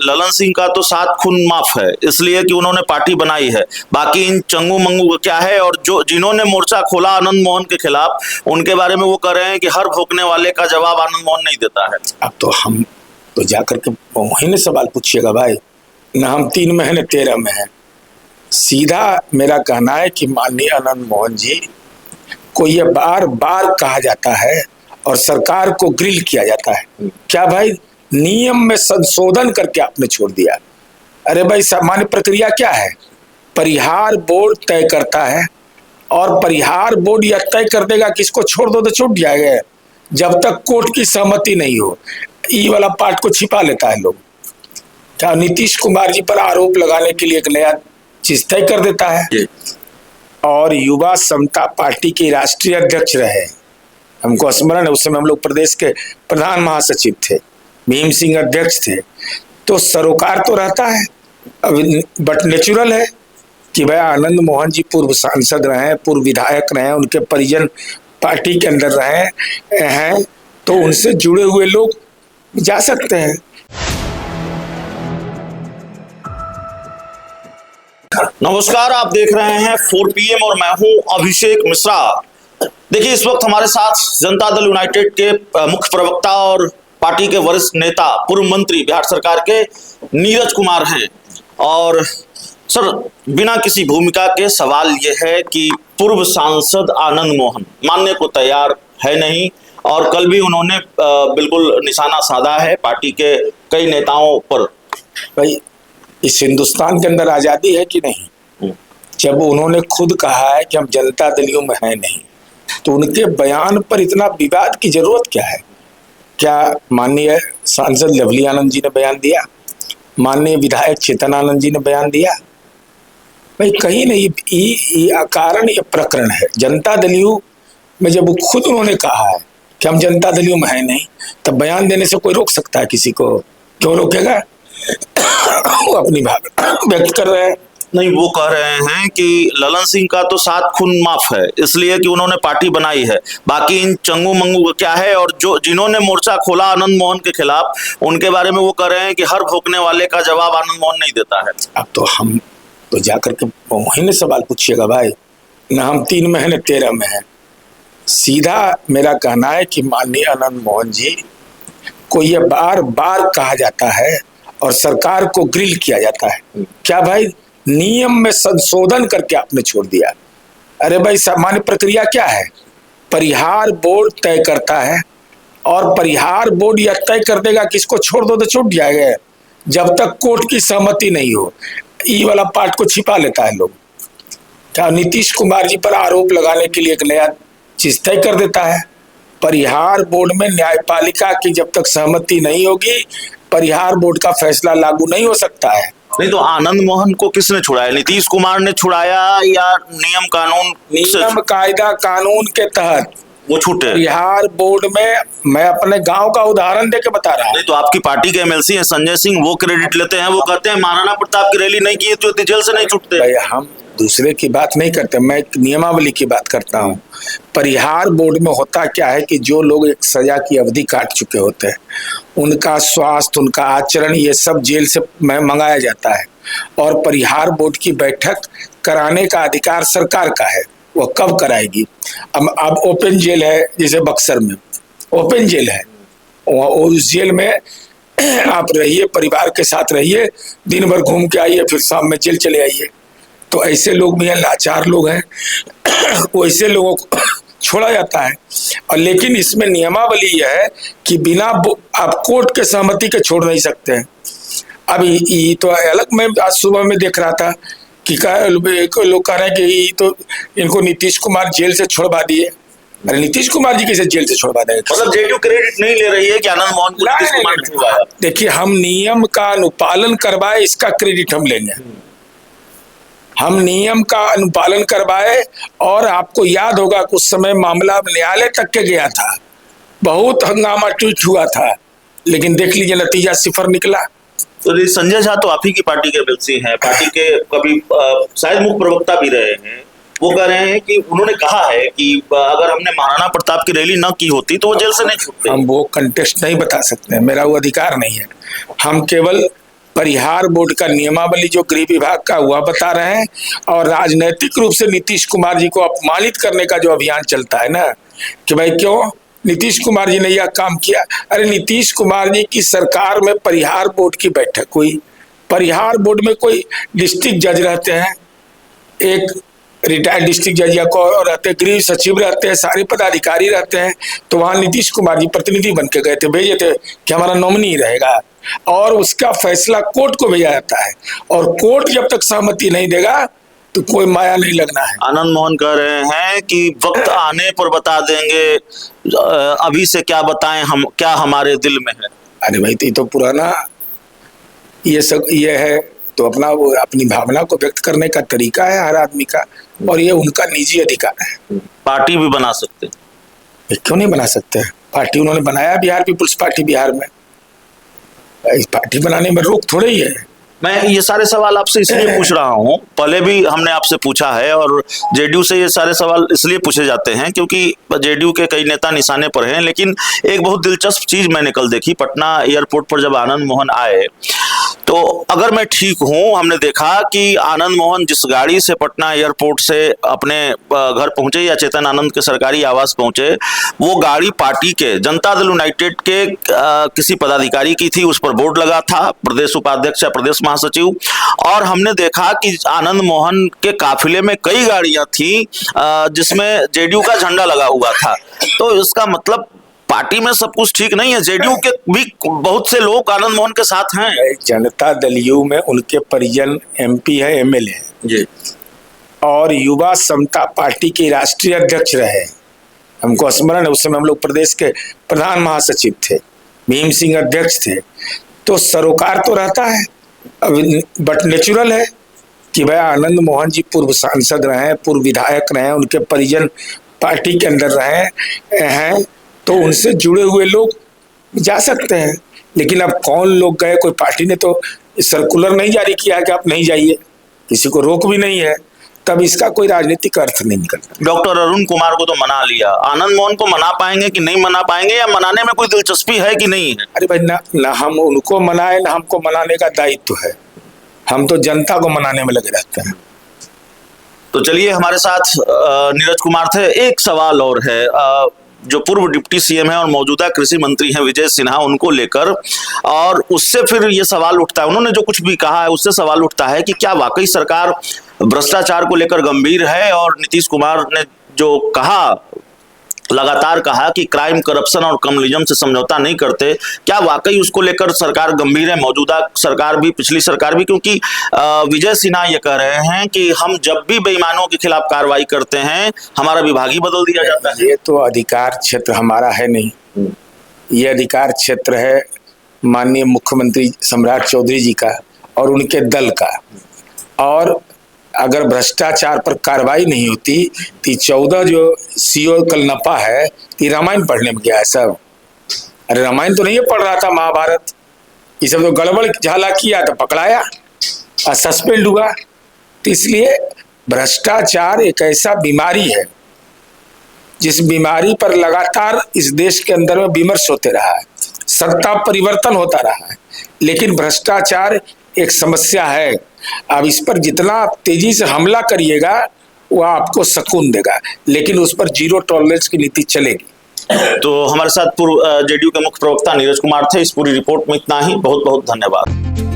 ललन सिंह का तो 7 खून माफ है, इसलिए कि उन्होंने पार्टी बनाई है। बाकी इन चंगू मंगू का क्या है? और जो जिन्होंने मोर्चा खोला आनंद मोहन के खिलाफ, उनके बारे में वो कह रहे हैं कि हर भोंकने वाले का जवाब आनंद मोहन नहीं देता है। अब तो हम तो जाकर के वहीं सवाल पूछिएगा भाई, ना हम 3 में हैं न 13 में हैं। सीधा मेरा कहना है कि माननीय आनंद मोहन जी को ये बार बार कहा जाता है और सरकार को ग्रिल किया जाता है, क्या भाई नियम में संशोधन करके आपने छोड़ दिया। अरे भाई सामान्य प्रक्रिया क्या है? परिहार बोर्ड तय करता है और परिहार बोर्ड यह तय कर देगा कि इसको छोड़ दो तो छूट जाएगा, जब तक कोर्ट की सहमति नहीं हो। ई वाला पार्ट को छिपा लेता है लोग। क्या नीतीश कुमार जी पर आरोप लगाने के लिए एक नया चीज तय कर देता है। और युवा समता पार्टी के राष्ट्रीय अध्यक्ष रहे, हमको स्मरण है, उस समय हम लोग प्रदेश के प्रधान महासचिव थे, भीम सिंह अध्यक्ष थे। तो सरोकार तो रहता है, बट नेचुरल है कि भाई आनंद मोहन जी पूर्व सांसद रहे, पूर्व विधायक रहे, उनके परिजन पार्टी के अंदर रहे हैं, तो उनसे जुड़े हुए लोग जा सकते हैं। नमस्कार, आप देख रहे हैं 4 PM और मैं हूं अभिषेक मिश्रा। देखिए, इस वक्त हमारे साथ जनता दल यूनाइटेड के मुख्य प्रवक्ता और पार्टी के वरिष्ठ नेता, पूर्व मंत्री बिहार सरकार के नीरज कुमार हैं। और सर, बिना किसी भूमिका के सवाल यह है कि पूर्व सांसद आनंद मोहन मानने को तैयार है नहीं, और कल भी उन्होंने बिल्कुल निशाना साधा है पार्टी के कई नेताओं पर। भाई इस हिंदुस्तान के अंदर आजादी है कि नहीं? जब उन्होंने खुद कहा है कि हम जनता दलियों में हैं नहीं, तो उनके बयान पर इतना विवाद की जरूरत क्या है? क्या माननीय सांसद लवली आनंद जी ने बयान दिया? माननीय विधायक चेतन आनंद जी ने बयान दिया? भाई कहीं नहीं, ये कारण ये प्रकरण है जनता दलियों में। जब खुद उन्होंने कहा है कि हम जनता दलियों में हैं नहीं, तब बयान देने से कोई रोक सकता है किसी को? क्यों रोकेगा? वो अपनी भावना व्यक्त कर रहे हैं। नहीं, वो कह रहे हैं कि ललन सिंह का तो 7 खून माफ है, इसलिए कि उन्होंने पार्टी बनाई है। बाकी इन चंगू मंगू का क्या है? और जो जिन्होंने मोर्चा खोला आनंद मोहन के खिलाफ, उनके बारे में वो कह रहे हैं कि हर भोंकने वाले का जवाब आनंद मोहन नहीं देता है। अब तो हम तो जाकर के वहीं सवाल पूछिएगा भाई, ना हम 3 में हैं न 13 में हैं। सीधा मेरा कहना है कि माननीय आनंद मोहन जी को ये बार बार कहा जाता है और सरकार को ग्रिल किया जाता है, क्या भाई नियम में संशोधन करके आपने छोड़ दिया। अरे भाई सामान्य प्रक्रिया क्या है? परिहार बोर्ड तय करता है और परिहार बोर्ड यह तय कर देगा कि इसको छोड़ दो तो छूट जाएगा, जब तक कोर्ट की सहमति नहीं हो। ई वाला पार्ट को छिपा लेता है लोग। क्या नीतीश कुमार जी पर आरोप लगाने के लिए एक नया चीज तय कर देता है। परिहार बोर्ड में न्यायपालिका की जब तक सहमति नहीं होगी, परिहार बोर्ड का फैसला लागू नहीं हो सकता है। नहीं तो आनंद मोहन को किसने छुड़ाया? नीतीश कुमार ने छुड़ाया या नियम कायदा कानून के तहत वो छूटे? बिहार बोर्ड में मैं अपने गांव का उदाहरण देके बता रहा हूँ। नहीं तो आपकी पार्टी के MLC हैं संजय सिंह, वो क्रेडिट लेते हैं, वो कहते हैं महाराणा प्रताप की रैली नहीं की तो जेल से नहीं छूटते। भाई हम दूसरे की बात नहीं करते, मैं एक नियमावली की बात करता हूँ। परिहार बोर्ड में होता क्या है कि जो लोग एक सजा की अवधि काट चुके होते हैं, उनका स्वास्थ्य, उनका आचरण, ये सब जेल से मंगाया जाता है, और परिहार बोर्ड की बैठक कराने का अधिकार सरकार का है। वो कब कराएगी? अब ओपन जेल है, जैसे बक्सर में ओपन जेल है, उस जेल में आप रहिए, परिवार के साथ रहिए, दिन भर घूम के आइए, फिर शाम में जेल चले आइए। तो ऐसे लोग भी हैं, लाचार लोग हैं, वैसे लोगों को छोड़ा जाता है। और लेकिन इसमें नियमावली यह है कि बिना आप कोर्ट के सहमति के छोड़ नहीं सकते हैं। अब ये तो अलग, मैं आज सुबह में देख रहा था कि लोग कह रहे हैं कि ये तो इनको नीतीश कुमार जेल से छोड़वा दिए। अरे नीतीश कुमार जी कैसे जेल से छोड़वा देंगे? मतलब जेडीयू क्रेडिट नहीं ले रही है कि आनंद मोहन को नीतीश कुमार ने छुड़वाया। देखिए, हम नियम का अनुपालन करवाए, इसका क्रेडिट हम लेंगे। हम नियम का अनुपालन करवाए, और आपको याद होगा कुछ समय मामला न्यायालय तक के गया था, बहुत हंगामा ट्वीट हुआ था, लेकिन देख लीजिए नतीजा 0 निकला। तो संजय झा तो आप ही की पार्टी के MLC हैं, पार्टी के कभी शायद मुख्य प्रवक्ता भी रहे हैं। वो कह रहे हैं कि उन्होंने कहा है कि अगर हमने महाराणा प्रताप की रैली न की होती तो वो जेल से नहीं छूटते। हम वो कंटेस्ट नहीं बता सकते, मेरा वो अधिकार नहीं है। हम केवल परिहार बोर्ड का नियमावली जो गृह विभाग का वह बता रहे हैं, और राजनैतिक रूप से नीतीश कुमार जी को अपमानित करने का जो अभियान चलता है ना, कि भाई क्यों नीतीश कुमार जी ने यह काम किया। अरे नीतीश कुमार जी की सरकार में परिहार बोर्ड की बैठक हुई, परिहार बोर्ड में कोई डिस्ट्रिक्ट जज रहते हैं, एक रिटायर्ड डिस्ट्रिक्ट जज या को रहते हैं, गृह सचिव रहते हैं, सारे पदाधिकारी रहते हैं। तो वहां नीतीश कुमार जी प्रतिनिधि बन के गए थे, भेजे थे कि हमारा नॉमिनी रहेगा, और उसका फैसला कोर्ट को भेजा जाता है, और कोर्ट जब तक सहमति नहीं देगा तो कोई माया नहीं लगना है। आनंद मोहन कह रहे हैं कि वक्त आने पर बता देंगे, अभी से क्या बताएं हम, क्या हमारे दिल में है। अरे भाई, तो ये तो पुराना ये सब ये है, तो अपना वो अपनी भावना को व्यक्त करने का तरीका है हर आदमी का, और ये उनका निजी अधिकार है। पार्टी भी बना सकते हैं, क्यों नहीं बना सकते? पार्टी उन्होंने बनाया बिहार पीपुल्स पार्टी बिहार में, इस पार्टी बनाने में रोक थोड़ी ही है। मैं ये सारे सवाल आपसे इसलिए पूछ रहा हूँ, पहले भी हमने आपसे पूछा है, और जेडीयू से ये सारे सवाल इसलिए पूछे जाते हैं क्योंकि जेडीयू के कई नेता निशाने पर हैं। लेकिन एक बहुत दिलचस्प चीज मैंने कल देखी, पटना एयरपोर्ट पर जब आनंद मोहन आए, तो अगर मैं ठीक हूँ, हमने देखा कि आनंद मोहन जिस गाड़ी से पटना एयरपोर्ट से अपने घर पहुंचे या चेतन आनंद के सरकारी आवास पहुंचे, वो गाड़ी पार्टी के जनता दल यूनाइटेड के किसी पदाधिकारी की थी, उस पर बोर्ड लगा था प्रदेश उपाध्यक्ष या प्रदेश महासचिव। और हमने देखा कि आनंद मोहन के काफिले में कई गाड़ियां थी जिसमें जेडीयू का झंडा लगा हुआ था। तो इसका मतलब पार्टी में सब कुछ ठीक नहीं है, जेडीयू के भी बहुत से लोग आनंद मोहन के साथ हैं। जनता दल यू में उनके परिजन एमपी है, एमएलए है जी, और युवा समता पार्टी के राष्ट्रीय अध्यक्ष रहे। हमको स्मरण है, उस समय हम लोग प्रदेश के प्रधान महासचिव थे, भीम सिंह अध्यक्ष थे। तो सरोकार तो रहता है, बट नेचुरल है कि भाई आनंद मोहन जी पूर्व सांसद रहे, पूर्व विधायक रहे, उनके परिजन पार्टी के अंदर रहे हैं, तो उनसे जुड़े हुए लोग जा सकते हैं। लेकिन अब कौन लोग गए, कोई पार्टी ने तो सर्कुलर नहीं जारी किया कि आप नहीं जाइए, किसी को रोक भी नहीं है, तब इसका कोई राजनीतिक अर्थ नहीं निकलता। डॉक्टर अरुण कुमार को तो मना लिया, आनंद मोहन को मना पाएंगे कि नहीं मना पाएंगे, या मनाने में कोई दिलचस्पी है कि नहीं है? अरे भाई, ना हम उनको मनाए, ना हमको मनाने का दायित्व है, हम तो जनता को मनाने में लगे रहते हैं। तो चलिए, हमारे साथ नीरज कुमार थे। एक सवाल और है, जो पूर्व डिप्टी सीएम है और मौजूदा कृषि मंत्री हैं विजय सिन्हा, उनको लेकर, और उससे फिर ये सवाल उठता है, उन्होंने जो कुछ भी कहा है उससे सवाल उठता है कि क्या वाकई सरकार भ्रष्टाचार को लेकर गंभीर है, और नीतीश कुमार ने जो कहा, लगातार कहा कि क्राइम, करप्शन और कम्युनिज्म से समझौता नहीं करते, क्या वाकई उसको लेकर सरकार गंभीर है, मौजूदा सरकार भी, पिछली सरकार भी? क्योंकि विजय सिन्हा ये कह रहे हैं कि हम जब भी बेईमानों के खिलाफ कार्रवाई करते हैं, हमारा विभाग ही बदल दिया जाता है। ये तो अधिकार क्षेत्र हमारा है नहीं, ये अधिकार क्षेत्र है माननीय मुख्यमंत्री सम्राट चौधरी जी का और उनके दल का। और अगर भ्रष्टाचार पर कार्रवाई नहीं होती तो 14 जो सीओ कल नपा है, ये रामायण पढ़ने में गया है सब। अरे रामायण तो नहीं पढ़ रहा था, महाभारत, ये सब तो गड़बड़ झाला किया तो पकड़ाया और सस्पेंड हुआ। तो इसलिए भ्रष्टाचार एक ऐसा बीमारी है जिस बीमारी पर लगातार इस देश के अंदर में विमर्श होते रहा है, सत्ता परिवर्तन होता रहा है, लेकिन भ्रष्टाचार एक समस्या है। अब इस पर जितना तेजी से हमला करिएगा वो आपको सुकून देगा, लेकिन उस पर जीरो टॉलरेंस की नीति चलेगी। तो हमारे साथ पूर्व जेडीयू के मुख्य प्रवक्ता नीरज कुमार थे। इस पूरी रिपोर्ट में इतना ही, बहुत बहुत धन्यवाद।